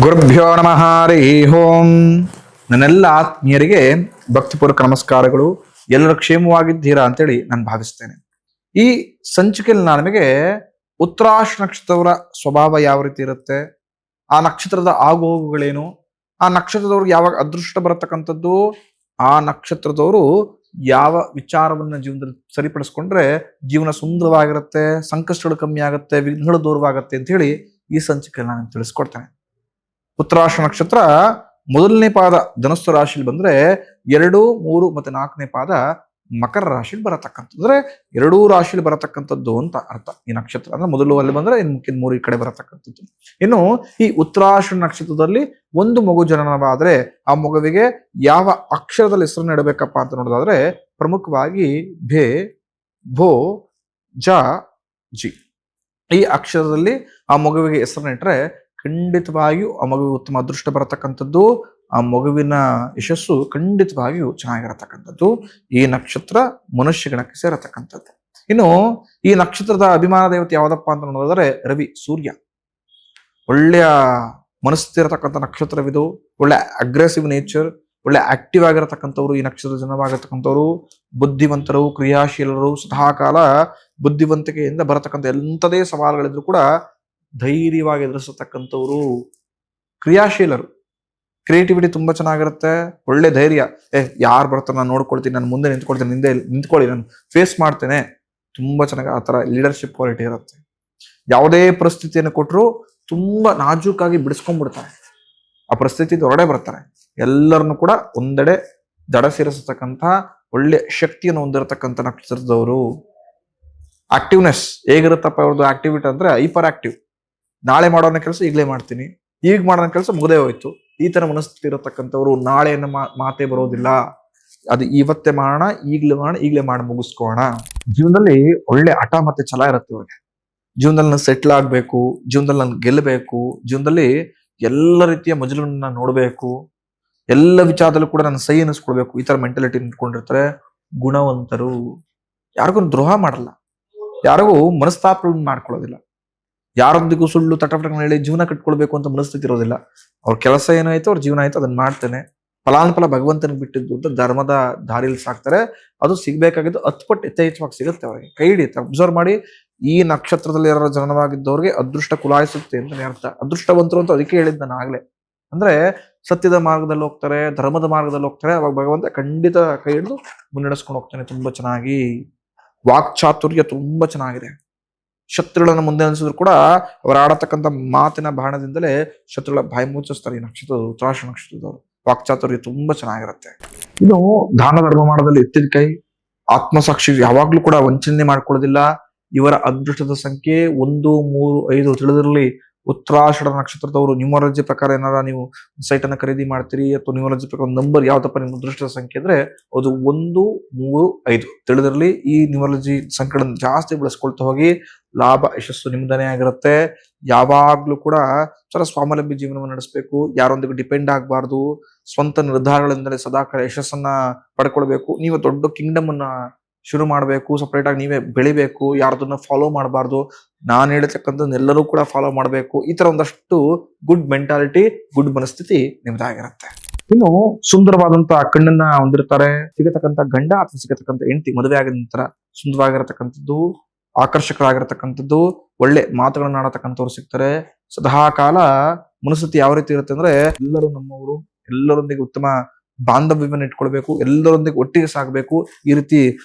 ಗುರುಭ್ಯೋ ನಮಃ ಹರಿ ಓಂ. ನನ್ನೆಲ್ಲ ಆತ್ಮೀಯರಿಗೆ ಭಕ್ತಿಪೂರ್ವಕ ನಮಸ್ಕಾರಗಳು. ಎಲ್ಲರೂ ಕ್ಷೇಮವಾಗಿದ್ದೀರಾ ಅಂತೇಳಿ ನಾನು ಭಾವಿಸ್ತೇನೆ. ಈ ಸಂಚಿಕೆಯಲ್ಲಿ ನಾನು ನಿಮಗೆ ಉತ್ತರಾಷ ನಕ್ಷತ್ರದವರ ಸ್ವಭಾವ ಯಾವ ರೀತಿ ಇರುತ್ತೆ, ಆ ನಕ್ಷತ್ರದ ಆಗುಹೋಗುಗಳೇನು, ಆ ನಕ್ಷತ್ರದವ್ರಿಗೆ ಯಾವಾಗ ಅದೃಷ್ಟ ಬರತಕ್ಕಂಥದ್ದು, ಆ ನಕ್ಷತ್ರದವರು ಯಾವ ವಿಚಾರವನ್ನ ಜೀವನದಲ್ಲಿ ಸರಿಪಡಿಸ್ಕೊಂಡ್ರೆ ಜೀವನ ಸುಂದರವಾಗಿರುತ್ತೆ, ಸಂಕಷ್ಟಗಳು ಕಮ್ಮಿ ಆಗುತ್ತೆ, ವಿಘ್ನಗಳು ದೂರವಾಗುತ್ತೆ ಅಂತ ಹೇಳಿ ಈ ಸಂಚಿಕೆಯಲ್ಲಿ ನಾನು ತಿಳಿಸ್ಕೊಡ್ತೇನೆ. ಉತ್ತರಾಷ ನಕ್ಷತ್ರ ಮೊದಲನೇ ಪಾದ ಧನುಸ್ಸು ರಾಶಿಲಿ ಬಂದ್ರೆ 2, 3 ಮತ್ತೆ 4ನೇ ಪಾದ ಮಕರ ರಾಶಿಲಿ ಬರತಕ್ಕಂಥದ್ದು. ಅಂದ್ರೆ ಎರಡೂ ರಾಶಿಲಿ ಬರತಕ್ಕಂಥದ್ದು ಅಂತ ಅರ್ಥ. ಈ ನಕ್ಷತ್ರ ಅಂದ್ರೆ ಮೊದಲು ಅಲ್ಲಿ ಬಂದ್ರೆ ಇನ್ನು ಮುಖ್ಯ 3 ಈ ಕಡೆ ಬರತಕ್ಕಂಥದ್ದು. ಇನ್ನು ಈ ಉತ್ತರಾಷ ನಕ್ಷತ್ರದಲ್ಲಿ ಒಂದು ಮಗು ಜನನವಾದ್ರೆ ಆ ಮಗುವಿಗೆ ಯಾವ ಅಕ್ಷರದಲ್ಲಿ ಹೆಸರನ್ನು ಇಡಬೇಕಪ್ಪ ಅಂತ ನೋಡೋದಾದ್ರೆ ಪ್ರಮುಖವಾಗಿ ಭೇ, ಭೋ, ಜ, ಜಿ ಈ ಅಕ್ಷರದಲ್ಲಿ ಆ ಮಗುವಿಗೆ ಹೆಸರನ್ನ ಇಟ್ಟರೆ ಖಂಡಿತವಾಗಿಯೂ ಆ ಮಗುವಿಗೆ ಉತ್ತಮ ಅದೃಷ್ಟ ಬರತಕ್ಕಂಥದ್ದು, ಆ ಮಗುವಿನ ಯಶಸ್ಸು ಖಂಡಿತವಾಗಿಯೂ ಚೆನ್ನಾಗಿರತಕ್ಕಂಥದ್ದು. ಈ ನಕ್ಷತ್ರ ಮನುಷ್ಯ ಗಣಕ್ಕೆ ಸೇರತಕ್ಕಂಥದ್ದು. ಇನ್ನು ಈ ನಕ್ಷತ್ರದ ಅಭಿಮಾನ ದೇವತೆ ಯಾವುದಪ್ಪ ಅಂತ ನೋಡೋದಾದ್ರೆ ರವಿ, ಸೂರ್ಯ. ಒಳ್ಳೆಯ ಮನಸ್ಥಿತಿ ಇರತಕ್ಕಂಥ ನಕ್ಷತ್ರವಿದು. ಒಳ್ಳೆ ಅಗ್ರೆಸಿವ್ ನೇಚರ್, ಒಳ್ಳೆ ಆಕ್ಟಿವ್ ಆಗಿರತಕ್ಕಂಥವ್ರು ಈ ನಕ್ಷತ್ರದ ಜನವಾಗಿರ್ತಕ್ಕಂಥವ್ರು. ಬುದ್ಧಿವಂತರು, ಕ್ರಿಯಾಶೀಲರು, ಸದಾಕಾಲ ಬುದ್ಧಿವಂತಿಕೆಯಿಂದ ಬರತಕ್ಕಂಥ ಎಂಥದೇ ಸವಾಲುಗಳಿದ್ರು ಕೂಡ ಧೈರ್ಯವಾಗಿ ಎದುರಿಸತಕ್ಕಂಥವ್ರು, ಕ್ರಿಯಾಶೀಲರು. ಕ್ರಿಯೇಟಿವಿಟಿ ತುಂಬಾ ಚೆನ್ನಾಗಿರುತ್ತೆ, ಒಳ್ಳೆ ಧೈರ್ಯ. ಯಾರು ಬರ್ತಾರೆ ನಾನು ನೋಡ್ಕೊಳ್ತೀನಿ, ನಾನು ಮುಂದೆ ನಿಂತ್ಕೊಳ್ತೀನಿ, ಹಿಂದೆ ನಿಂತ್ಕೊಳ್ಳಿ, ನಾನು ಫೇಸ್ ಮಾಡ್ತೇನೆ. ತುಂಬಾ ಚೆನ್ನಾಗಿ ಆ ಥರ ಲೀಡರ್ಶಿಪ್ ಕ್ವಾಲಿಟಿ ಇರುತ್ತೆ. ಯಾವುದೇ ಪರಿಸ್ಥಿತಿಯನ್ನು ಕೊಟ್ಟರು ತುಂಬಾ ನಾಜೂಕಾಗಿ ಬಿಡಿಸ್ಕೊಂಡ್ಬಿಡ್ತಾರೆ. ಆ ಪರಿಸ್ಥಿತಿ ಹೊರಡೆ ಬರ್ತಾರೆ. ಎಲ್ಲರನ್ನು ಕೂಡ ಒಂದೆಡೆ ದಡ ಸೇರಿಸತಕ್ಕಂಥ ಒಳ್ಳೆ ಶಕ್ತಿಯನ್ನು ಹೊಂದಿರತಕ್ಕಂಥ ನಕ್ಷತ್ರದವರು. ಆಕ್ಟಿವ್ನೆಸ್ ಹೇಗಿರುತ್ತಪ್ಪ ಅವ್ರದ್ದು ಆಕ್ಟಿವಿಟಿ ಅಂದ್ರೆ ಹೈಪರ್ ಆಕ್ಟಿವ್. ನಾಳೆ ಮಾಡೋಣ ಕೆಲಸ ಈಗಲೇ ಮಾಡ್ತೀನಿ, ಈಗ ಮಾಡೋಣ ಕೆಲಸ ಮುಗದೇ ಹೋಯ್ತು, ಈ ತರ ಮನಸ್ಥಿತಿ ಇರತಕ್ಕಂಥವ್ರು. ನಾಳೆಯನ್ನು ಮಾತೇ ಬರೋದಿಲ್ಲ, ಅದು ಇವತ್ತೇ ಮಾಡೋಣ, ಈಗಲೇ ಮಾಡಿ ಮುಗಿಸ್ಕೋಣ. ಜೀವನದಲ್ಲಿ ಒಳ್ಳೆ ಹಠ ಮತ್ತೆ ಛಲ ಇರುತ್ತೆ ಇವ್ರಿಗೆ. ಜೀವನದಲ್ಲಿ ನಾನು ಸೆಟ್ಲ್ ಆಗ್ಬೇಕು, ಜೀವನದಲ್ಲಿ ನಾನು ಗೆಲ್ಲಬೇಕು, ಜೀವನದಲ್ಲಿ ಎಲ್ಲ ರೀತಿಯ ಮಜಲನ್ನ ನೋಡ್ಬೇಕು, ಎಲ್ಲ ವಿಚಾರದಲ್ಲೂ ಕೂಡ ನಾನು ಸೈ ಅನ್ನಿಸ್ಕೊಳ್ಬೇಕು, ಈ ತರ ಮೆಂಟಾಲಿಟಿ ನಿಂತ್ಕೊಂಡಿರ್ತಾರೆ. ಗುಣವಂತರು, ಯಾರಿಗೂ ದ್ರೋಹ ಮಾಡಲ್ಲ, ಯಾರಿಗೂ ಮನಸ್ತಾಪಗಳನ್ನ ಮಾಡ್ಕೊಳ್ಳೋದಿಲ್ಲ, ಯಾರೊಂದಿಗೂ ಸುಳ್ಳು ತಟಪಟಗಳನ್ನು ಹೇಳಿ ಜೀವನ ಕಟ್ಕೊಳ್ಬೇಕು ಅಂತ ಮನಸ್ಥಿತಿ ಇರೋದಿಲ್ಲ. ಅವ್ರ ಕೆಲಸ ಏನಾಯ್ತು, ಅವ್ರ ಜೀವನ ಆಯ್ತು, ಅದನ್ನ ಮಾಡ್ತೇನೆ, ಫಲಾನುಫಲ ಭಗವಂತನಿಗೆ ಬಿಟ್ಟಿದ್ದು ಅಂತ ಧರ್ಮದ ದಾರಿಯಲ್ಲಿ ಸಾಕ್ತಾರೆ. ಅದು ಸಿಗ್ಬೇಕಾಗಿದ್ದು 10 ಪಟ್ಟು ಯಥೇಚ್ಛವಾಗಿ ಸಿಗುತ್ತೆ ಅವರಿಗೆ. ಕೈ ಹಿಡಿಯುತ್ತೆ. ಅಬ್ಸರ್ವ್ ಮಾಡಿ, ಈ ನಕ್ಷತ್ರದಲ್ಲಿ ಯಾರು ಜನನವಾಗಿದ್ದವ್ರಿಗೆ ಅದೃಷ್ಟ ಕುಲಾಯಿಸುತ್ತೆ ಅಂತಾನೆ ಅರ್ಥ. ಅದೃಷ್ಟವಂತರು ಅಂತ ಅದಕ್ಕೆ ಹೇಳಿದ್ದು ನಾನು ಆಗ್ಲೇ. ಅಂದ್ರೆ ಸತ್ಯದ ಮಾರ್ಗದಲ್ಲಿ ಹೋಗ್ತಾರೆ, ಧರ್ಮದ ಮಾರ್ಗದಲ್ಲಿ ಹೋಗ್ತಾರೆ, ಅವಾಗ ಭಗವಂತ ಖಂಡಿತ ಕೈ ಹಿಡಿದು ಮುನ್ನಡೆಸ್ಕೊಂಡು ಹೋಗ್ತಾನೆ ತುಂಬಾ ಚೆನ್ನಾಗಿ. ವಾಕ್ಚಾತುರ್ಯ ತುಂಬಾ ಚೆನ್ನಾಗಿದೆ. ಶತ್ರುಗಳನ್ನು ಮುಂದೆ ಅನಿಸಿದ್ರು ಕೂಡ ಅವರು ಆಡತಕ್ಕಂಥ ಮಾತಿನ ಬಾಣದಿಂದಲೇ ಶತ್ರುಗಳ ಬಾಯಿ ಮುಚ್ಚಿಸ್ತಾರೆ ಈ ನಕ್ಷತ್ರದ ಉತ್ತರಾಷ ನಕ್ಷತ್ರದವರು. ವಾಕ್ಚಾತುರ್ಯ ತುಂಬಾ ಚೆನ್ನಾಗಿರುತ್ತೆ. ಇನ್ನು ದಾನ ಧರ್ಮ ಮಾಡೋದ್ರಲ್ಲಿ ಎತ್ತಿದ ಕೈ, ಆತ್ಮಸಾಕ್ಷಿ, ಯಾವಾಗ್ಲೂ ಕೂಡ ವಂಚನೆ ಮಾಡ್ಕೊಳ್ಳೋದಿಲ್ಲ. ಇವರ ಅದೃಷ್ಟದ ಸಂಖ್ಯೆ 1, 3, 5 ತಿಳಿದಿರಲಿ. ಉತ್ತರಾಷಾಢ ನಕ್ಷತ್ರದವರು ನ್ಯೂಮರಾಲಜಿ ಪ್ರಕಾರ ಏನಾರ ನೀವು ಸೈಟ್ ಅನ್ನ ಖರೀದಿ ಮಾಡ್ತೀರಿ ಅಥವಾ ನ್ಯೂಮರಾಲಜಿ ಪ್ರಕಾರ ನಂಬರ್ ಯಾವ್ದಪ್ಪ ನಿಮ್ಮ ಅದೃಷ್ಟದ ಸಂಖ್ಯೆ ಅಂದ್ರೆ ಅದು 1, 3, 5 ತಿಳಿದಿರಲಿ. ಈ ನ್ಯೂಮರಾಲಜಿ ಸಂಖ್ಯೆಗಳನ್ನು ಜಾಸ್ತಿ ಬಳಸ್ಕೊಳ್ತಾ ಹೋಗಿ ಲಾಭ ಯಶಸ್ಸು ನಿಮ್ದನೇ ಆಗಿರುತ್ತೆ. ಯಾವಾಗ್ಲೂ ಕೂಡ ಸ್ವಾವಲಂಬಿ ಜೀವನವನ್ನು ನಡೆಸಬೇಕು, ಯಾರೊಂದಿಗೂ ಡಿಪೆಂಡ್ ಆಗಬಾರ್ದು, ಸ್ವಂತ ನಿರ್ಧಾರಗಳಿಂದಲೇ ಸದಾಕಾಲ ಯಶಸ್ಸನ್ನ ಪಡ್ಕೊಳ್ಬೇಕು. ನೀವು ದೊಡ್ಡ ಕಿಂಗ್ಡಮ್ ಅನ್ನ ಶುರು ಮಾಡಬೇಕು, ಸಪರೇಟ್ ಆಗಿ ನೀವೇ ಬೆಳಿಬೇಕು, ಯಾರ್ದನ್ನ ಫಾಲೋ ಮಾಡಬಾರ್ದು, ನಾನು ಹೇಳ್ತಕ್ಕಂಥದ್ದು ಎಲ್ಲರೂ ಕೂಡ ಫಾಲೋ ಮಾಡಬೇಕು. ಈ ತರ ಒಂದಷ್ಟು ಗುಡ್ ಮೆಂಟಾಲಿಟಿ, ಗುಡ್ ಮನಸ್ಥಿತಿ ನಿಮ್ದಾಗಿರುತ್ತೆ. ಇನ್ನು ಸುಂದರವಾದಂತಹ ಕಣ್ಣನ್ನ ಹೊಂದಿರ್ತಾರೆ. ಸಿಗತಕ್ಕಂಥ ಗಂಡ ಅಥವಾ ಸಿಗತಕ್ಕಂಥ ಹೆಂಡತಿ ಮದುವೆ ಆಗಿದ ನಂತರ ಸುಂದರವಾಗಿರತಕ್ಕಂಥದ್ದು, ಆಕರ್ಷಕರಾಗಿರತಕ್ಕಂಥದ್ದು, ಒಳ್ಳೆ ಮಾತುಗಳನ್ನ ಆಡತಕ್ಕಂಥವ್ರು ಸಿಗ್ತಾರೆ. ಸದಾಕಾಲ ಮನಸ್ಥಿತಿ ಯಾವ ರೀತಿ ಇರುತ್ತೆ ಅಂದ್ರೆ ಎಲ್ಲರೂ ನಮ್ಮವರು, ಎಲ್ಲರೊಂದಿಗೆ ಉತ್ತಮ ಬಾಂಧವ್ಯವನ್ನು ಇಟ್ಕೊಳ್ಬೇಕು, ಎಲ್ಲರೊಂದಿಗೆ ಒಟ್ಟಿಗೆ ಸಾಗಬೇಕು, ಈ ರೀತಿ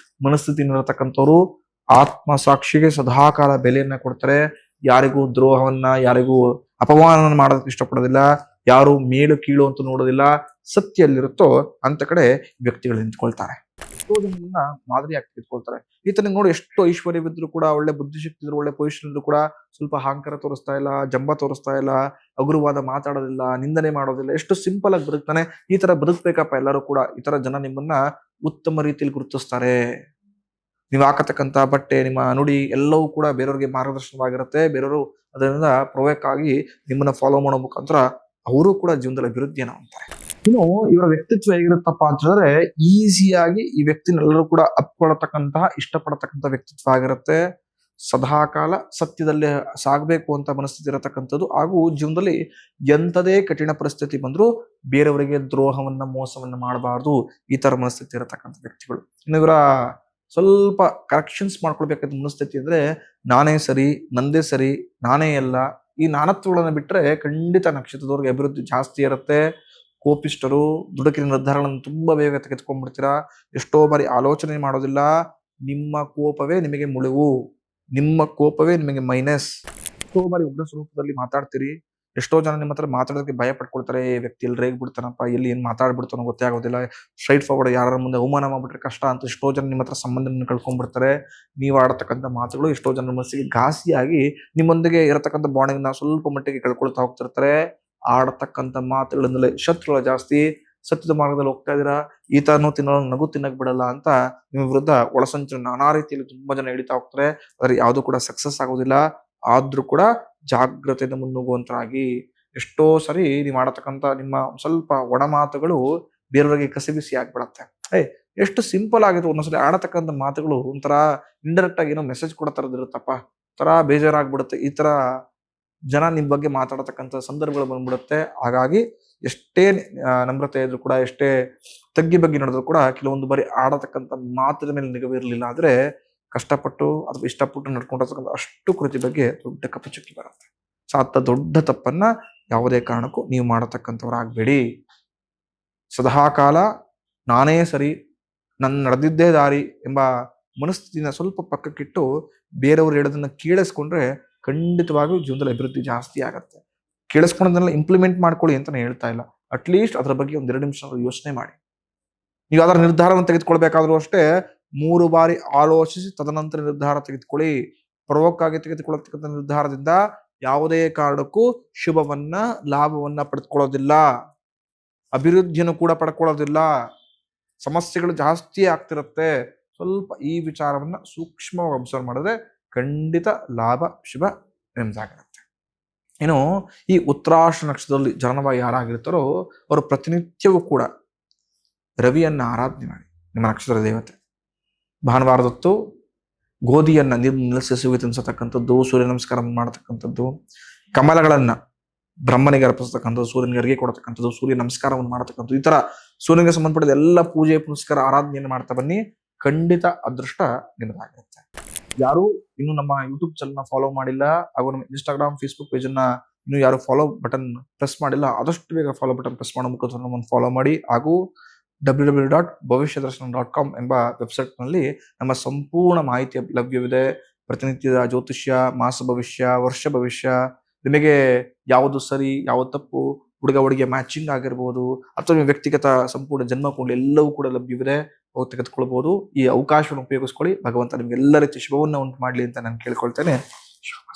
ಮನಸ್ಥಿತಿ ಇರತಕ್ಕಂಥವ್ರು. ಆತ್ಮ ಸಾಕ್ಷಿಗೆ ಸದಾಕಾಲ ಬೆಲೆಯನ್ನ ಕೊಡ್ತಾರೆ. ಯಾರಿಗೂ ದ್ರೋಹವನ್ನ, ಯಾರಿಗೂ ಅಪಮಾನ ಮಾಡೋದಕ್ಕೆ ಇಷ್ಟಪಡೋದಿಲ್ಲ, ಯಾರು ಮೇಲು ಕೀಳು ಅಂತ ನೋಡೋದಿಲ್ಲ. ಸತ್ಯ ಎಲ್ಲಿರುತ್ತೋ ಅಂತ ಕಡೆ ವ್ಯಕ್ತಿಗಳು ನಿಂತ್ಕೊಳ್ತಾರೆ. ಎಷ್ಟೋ ಜನರನ್ನ ಮಾದರಿಯಾಗಿ ಇಟ್ಕೊಳ್ತಾರೆ. ಈತನಿಗೆ ನೋಡಿ ಎಷ್ಟು ಐಶ್ವರ್ಯವಿದ್ರು ಕೂಡ, ಒಳ್ಳೆ ಬುದ್ಧಿಶಕ್ತಿ ಇದ್ರು, ಒಳ್ಳೆ ಪೊಸಿಷನ್ ಇದ್ರು ಕೂಡ ಸ್ವಲ್ಪ ಅಹಂಕಾರ ತೋರಿಸ್ತಾ ಇಲ್ಲ, ಜಂಬ ತೋರಿಸ್ತಾ ಇಲ್ಲ, ಹಗುರವಾದ ಮಾತಾಡೋದಿಲ್ಲ, ನಿಂದನೆ ಮಾಡೋದಿಲ್ಲ, ಎಷ್ಟು ಸಿಂಪಲ್ ಆಗಿ ಬದುಕ್ತಾನೆ. ಈ ತರ ಬದುಕ್ಬೇಕಪ್ಪ ಎಲ್ಲರೂ ಕೂಡ. ಈ ತರ ಜನ ನಿಮ್ಮನ್ನ ಉತ್ತಮ ರೀತಿಯಲ್ಲಿ ಗುರುತಿಸ್ತಾರೆ. ನೀವು ಹಾಕತಕ್ಕಂತ ಬಟ್ಟೆ, ನಿಮ್ಮ ನುಡಿ ಎಲ್ಲವೂ ಕೂಡ ಬೇರೆಯವ್ರಿಗೆ ಮಾರ್ಗದರ್ಶನವಾಗಿರುತ್ತೆ. ಬೇರೆಯವರು ಅದರಿಂದ ಪ್ರೊವೋಕ್ ಆಗಿ ನಿಮ್ಮನ್ನ ಫಾಲೋ ಮಾಡೋ ಮುಖಾಂತರ ಅವರು ಕೂಡ ಜೀವನದಲ್ಲಿ ಅಭಿವೃದ್ಧಿಯನ್ನು ಹೊಂದ್ತಾರೆ. ಇನ್ನು ಇವರ ವ್ಯಕ್ತಿತ್ವ ಹೇಗಿರುತ್ತಪ್ಪ ಅಂತ ಹೇಳಿದ್ರೆ ಈಸಿಯಾಗಿ ಈ ವ್ಯಕ್ತಿನೆಲ್ಲರೂ ಕೂಡ ಅಪ್ಕೊಳತಕ್ಕಂತಹ, ಇಷ್ಟಪಡತಕ್ಕಂಥ ವ್ಯಕ್ತಿತ್ವ ಆಗಿರುತ್ತೆ. ಸದಾಕಾಲ ಸತ್ಯದಲ್ಲಿ ಸಾಗಬೇಕು ಅಂತ ಮನಸ್ಥಿತಿ ಇರತಕ್ಕಂಥದ್ದು, ಹಾಗೂ ಜೀವನದಲ್ಲಿ ಎಂಥದೇ ಕಠಿಣ ಪರಿಸ್ಥಿತಿ ಬಂದರೂ ಬೇರೆಯವರಿಗೆ ದ್ರೋಹವನ್ನ ಮೋಸವನ್ನ ಮಾಡಬಾರ್ದು, ಈ ತರ ಮನಸ್ಥಿತಿ ಇರತಕ್ಕಂಥ ವ್ಯಕ್ತಿಗಳು. ಇನ್ನು ಇವರ ಸ್ವಲ್ಪ ಕರೆಕ್ಷನ್ಸ್ ಮಾಡ್ಕೊಳ್ಬೇಕಾದ ಮನಸ್ಥಿತಿ ಅಂದ್ರೆ ನಾನೇ ಸರಿ, ನಂದೇ ಸರಿ, ನಾನೇ ಎಲ್ಲ, ಈ ನಾನತ್ವಗಳನ್ನ ಬಿಟ್ರೆ ಖಂಡಿತ ನಕ್ಷತ್ರದವ್ರಿಗೆ ಅಭಿವೃದ್ಧಿ ಜಾಸ್ತಿ ಇರುತ್ತೆ. ಕೋಪಿಷ್ಟರು, ದುಡುಕಿನ ನಿರ್ಧಾರಗಳನ್ನು ತುಂಬಾ ಬೇಗ ತೆಗೆದುಕೊಂಡ್ಬಿಡ್ತೀರಾ. ಎಷ್ಟೋ ಬಾರಿ ಆಲೋಚನೆ ಮಾಡೋದಿಲ್ಲ. ನಿಮ್ಮ ಕೋಪವೇ ನಿಮಗೆ ಮುಳುವು, ನಿಮ್ಮ ಕೋಪವೇ ನಿಮಗೆ ಮೈನಸ್. ಎಷ್ಟೋ ಬಾರಿ ಉಗ್ರ ಸ್ವರೂಪದಲ್ಲಿ ಮಾತಾಡ್ತೀರಿ. ಎಷ್ಟೋ ಜನ ನಿಮ್ಮ ಹತ್ರ ಮಾತಾಡೋದಕ್ಕೆ ಭಯ ಪಡ್ಕೊಳ್ತಾರೆ. ಈ ವ್ಯಕ್ತಿ ಎಲ್ಲಿ ರೇಗ್ ಬಿಡ್ತಾನಪ್ಪ, ಎಲ್ಲಿ ಏನ್ ಮಾತಾಡ್ಬಿಡ್ತಾನೋ ಗೊತ್ತೇ ಆಗೋದಿಲ್ಲ, ಸ್ಟ್ರೈಟ್ ಫಾರ್ವರ್ಡ್ ಯಾರ ಮುಂದೆ ಅವಮಾನ ಮಾಡ್ಬಿಟ್ರೆ ಕಷ್ಟ ಅಂತ ಎಷ್ಟೋ ಜನ ನಿಮ್ಮ ಹತ್ರ ಸಂಬಂಧನ ಕಳ್ಕೊಂಡ್ಬಿಡ್ತಾರೆ. ನೀವು ಆಡತಕ್ಕಂಥ ಮಾತುಗಳು ಎಷ್ಟೋ ಜನರ ಮನಸ್ಸಿಗೆ ಘಾಸಿಯಾಗಿ ನಿಮ್ಮೊಂದಿಗೆ ಇರತಕ್ಕಂಥ ಬಾಂಡಿಂಗ್ ನ ಸ್ವಲ್ಪ ಮಟ್ಟಿಗೆ ಕಳ್ಕೊಳ್ತಾ ಹೋಗ್ತಿರ್ತಾರೆ. ಆಡತಕ್ಕಂಥ ಮಾತುಗಳಿಂದಲೇ ಶತ್ರುಗಳು ಜಾಸ್ತಿ. ಸತ್ಯದ ಮಾರ್ಗದಲ್ಲಿ ಹೋಗ್ತಾ ಇದೀರಾ, ಈತನೂ ತಿನ್ನೋ ನಗು ತಿನ್ನಕ್ ಬಿಡಲ್ಲ ಅಂತ ನಿಮ್ಮ ವಿರುದ್ಧ ಒಳಸಂಚು ನಾನಾ ರೀತಿಯಲ್ಲಿ ತುಂಬಾ ಜನ ಹಿಡಿತಾ ಹೋಗ್ತಾರೆ. ಆದ್ರೆ ಯಾವುದು ಕೂಡ ಸಕ್ಸಸ್ ಆಗೋದಿಲ್ಲ. ಆದ್ರೂ ಕೂಡ ಜಾಗ್ರತೆಯಿಂದ ಮುನ್ನುಗ್ಗುವಂತರಾಗಿ. ಎಷ್ಟೋ ಸರಿ ನೀವು ಆಡತಕ್ಕಂಥ ನಿಮ್ಮ ಸ್ವಲ್ಪ ಒಡಮಾತುಗಳು ಬೇರೆಯವರಿಗೆ ಕಸಿಬಿಸಿ ಆಗ್ಬಿಡತ್ತೆ. ಎಷ್ಟು ಸಿಂಪಲ್ ಆಗಿತ್ತು. ಒಂದೊಂದ್ಸಲಿ ಆಡತಕ್ಕಂಥ ಮಾತುಗಳು ಒಂಥರ ಇಂಡೈರೆಕ್ಟ್ ಆಗಿ ಏನೋ ಮೆಸೇಜ್ ಕೊಡೋ ತರದ್ ಇರುತ್ತಪ್ಪ, ತರ ಬೇಜಾರಾಗ್ಬಿಡುತ್ತೆ. ಈ ತರ ಜನ ನಿಮ್ ಬಗ್ಗೆ ಮಾತಾಡತಕ್ಕಂಥ ಸಂದರ್ಭಗಳು ಬಂದ್ಬಿಡುತ್ತೆ. ಹಾಗಾಗಿ ಎಷ್ಟೇ ನಮ್ರತೆ ಇದ್ರು ಕೂಡ, ಎಷ್ಟೇ ತಗ್ಗಿ ಬಗ್ಗೆ ನಡೆದ್ರು ಕೂಡ, ಕೆಲವೊಂದು ಬಾರಿ ಆಡತಕ್ಕಂಥ ಮಾತಿನ ಮೇಲೆ ನಿಗವ ಇರಲಿಲ್ಲ ಆದ್ರೆ ಕಷ್ಟಪಟ್ಟು ಅಥವಾ ಇಷ್ಟಪಟ್ಟು ನಡ್ಕೊಂಡಿರ್ತಕ್ಕಂಥ ಅಷ್ಟು ಕೃತಿ ಬಗ್ಗೆ ದೊಡ್ಡ ಕಪ್ಪಚುಕ್ಕಿ ಬರುತ್ತೆ. ಸಾತ ದೊಡ್ಡ ತಪ್ಪನ್ನ ಯಾವುದೇ ಕಾರಣಕ್ಕೂ ನೀವು ಮಾಡತಕ್ಕಂಥವ್ರಾಗ್ಬೇಡಿ. ಸದಾಕಾಲ ನಾನೇ ಸರಿ, ನನ್ನ ನಡೆದಿದ್ದೇ ದಾರಿ ಎಂಬ ಮನಸ್ಥಿತಿನ ಸ್ವಲ್ಪ ಪಕ್ಕಕ್ಕಿಟ್ಟು ಬೇರೆಯವ್ರು ಹೇಳೋದನ್ನ ಕೇಳಿಸ್ಕೊಂಡ್ರೆ ಖಂಡಿತವಾಗಿಯೂ ಜೀವನದಲ್ಲಿ ಅಭಿವೃದ್ಧಿ ಜಾಸ್ತಿ ಆಗತ್ತೆ. ಕೇಳಿಸ್ಕೊಂಡದನ್ನೆಲ್ಲ ಇಂಪ್ಲಿಮೆಂಟ್ ಮಾಡ್ಕೊಳ್ಳಿ ಅಂತ ನಾನು ಹೇಳ್ತಾ ಇಲ್ಲ. ಅಟ್ಲೀಸ್ಟ್ ಅದ್ರ ಬಗ್ಗೆ ಒಂದ್ 2 ನಿಮಿಷ ಯೋಚನೆ ಮಾಡಿ. ನೀವು ಯಾವ್ದಾರ ನಿರ್ಧಾರವನ್ನು ತೆಗೆದುಕೊಳ್ಬೇಕಾದ್ರೂ ಅಷ್ಟೇ 3 ಬಾರಿ ಆಲೋಚಿಸಿ ತದನಂತರ ನಿರ್ಧಾರ ತೆಗೆದುಕೊಳ್ಳಿ. ಪ್ರವೋಕ್ ಆಗಿ ತೆಗೆದುಕೊಳ್ಳತಕ್ಕಂಥ ನಿರ್ಧಾರದಿಂದ ಯಾವುದೇ ಕಾರಣಕ್ಕೂ ಶುಭವನ್ನ, ಲಾಭವನ್ನ ಪಡೆದುಕೊಳ್ಳೋದಿಲ್ಲ, ಅಭಿವೃದ್ಧಿಯನ್ನು ಕೂಡ ಪಡ್ಕೊಳ್ಳೋದಿಲ್ಲ. ಸಮಸ್ಯೆಗಳು ಜಾಸ್ತಿ ಆಗ್ತಿರುತ್ತೆ. ಸ್ವಲ್ಪ ಈ ವಿಚಾರವನ್ನ ಸೂಕ್ಷ್ಮವಾಗಿ ಅಬ್ಸರ್ವ್ ಮಾಡಿದ್ರೆ ಖಂಡಿತ ಲಾಭ, ಶುಭ ನಿಮ್ದಾಗಿರುತ್ತೆ. ಇನ್ನು ಈ ಉತ್ತರಾಷಾಢ ನಕ್ಷತ್ರದಲ್ಲಿ ಜನನವಾಗಿ ಯಾರಾಗಿರ್ತಾರೋ ಅವರು ಪ್ರತಿನಿತ್ಯವೂ ಕೂಡ ರವಿಯನ್ನ ಆರಾಧನೆ ಮಾಡಿ. ನಿಮ್ಮ ನಕ್ಷತ್ರ ದೇವತೆ ಭಾನುವಾರದೊತ್ತು ಗೋಧಿಯನ್ನ ನೀರು ನಿಲ್ಲಿಸಿ ತಿನ್ಸತಕ್ಕಂಥದ್ದು, ಸೂರ್ಯ ನಮಸ್ಕಾರ ಮಾಡತಕ್ಕಂಥದ್ದು, ಕಮಲಗಳನ್ನ ಬ್ರಹ್ಮನಿಗೆ ಅರ್ಪಿಸ್ತಕ್ಕಂಥದ್ದು, ಸೂರ್ಯನಿಗೆ ಅರಿಕೆ ಕೊಡತಕ್ಕಂಥದ್ದು, ಸೂರ್ಯ ನಮಸ್ಕಾರವನ್ನು ಮಾಡತಕ್ಕಂಥದ್ದು, ಈ ತರ ಸೂರ್ಯನಿಗೆ ಸಂಬಂಧಪಟ್ಟಿದ ಎಲ್ಲ ಪೂಜೆ ಪುನಸ್ಕಾರ ಆರಾಧನೆಯನ್ನು ಮಾಡ್ತಾ ಬನ್ನಿ. ಖಂಡಿತ ಅದೃಷ್ಟ ನಿಮ್ಮದಾಗಿರುತ್ತೆ. ಯಾರು ಇನ್ನು ನಮ್ಮ ಯೂಟ್ಯೂಬ್ ಚಾನಲ್ನ ಫಾಲೋ ಮಾಡಿಲ್ಲ, ಹಾಗೂ ನಮ್ಮ ಇನ್ಸ್ಟಾಗ್ರಾಮ್, ಫೇಸ್ಬುಕ್ ಪೇಜ್ ಅನ್ನ ಇನ್ನು ಯಾರು ಫಾಲೋ ಬಟನ್ ಪ್ರೆಸ್ ಮಾಡಿಲ್ಲ, ಆದಷ್ಟು ಬೇಗ ಫಾಲೋ ಬಟನ್ ಪ್ರೆಸ್ ಮಾಡೋ ಮುಖಾಂತರ ನಮ್ಮನ್ನು ಫಾಲೋ ಮಾಡಿ. ಹಾಗೂ www.bhavishyadarshan.com ಎಂಬ ವೆಬ್ಸೈಟ್ ನಲ್ಲಿ ನಮ್ಮ ಸಂಪೂರ್ಣ ಮಾಹಿತಿ ಲಭ್ಯವಿದೆ. ಪ್ರತಿನಿತ್ಯದ ಜ್ಯೋತಿಷ್ಯ, ಮಾಸ ಭವಿಷ್ಯ, ವರ್ಷ ಭವಿಷ್ಯ, ನಿಮಗೆ ಯಾವುದು ಸರಿ, ಯಾವುದು ತಪ್ಪು, ಹುಡುಗ ಹುಡುಗಿಯ ಮ್ಯಾಚಿಂಗ್ ಆಗಿರ್ಬೋದು, ಅಥವಾ ನಿಮ್ಮ ವ್ಯಕ್ತಿಗತ ಸಂಪೂರ್ಣ ಜನ್ಮ ಕುಂಡಲಿ ಎಲ್ಲವೂ ಕೂಡ ಲಭ್ಯವಿದೆ. ಹೋಗಿ ತೆಗೆದುಕೊಳ್ಬಹುದು. ಈ ಅವಕಾಶವನ್ನು ಉಪಯೋಗಿಸ್ಕೊಳ್ಳಿ. ಭಗವಂತ ನಿಮ್ಗೆ ಎಲ್ಲ ರೀತಿಯ ಶುಭವನ್ನ ಉಂಟು ಮಾಡ್ಲಿ ಅಂತ ನಾನು ಕೇಳ್ಕೊಳ್ತೇನೆ. ಶುಭ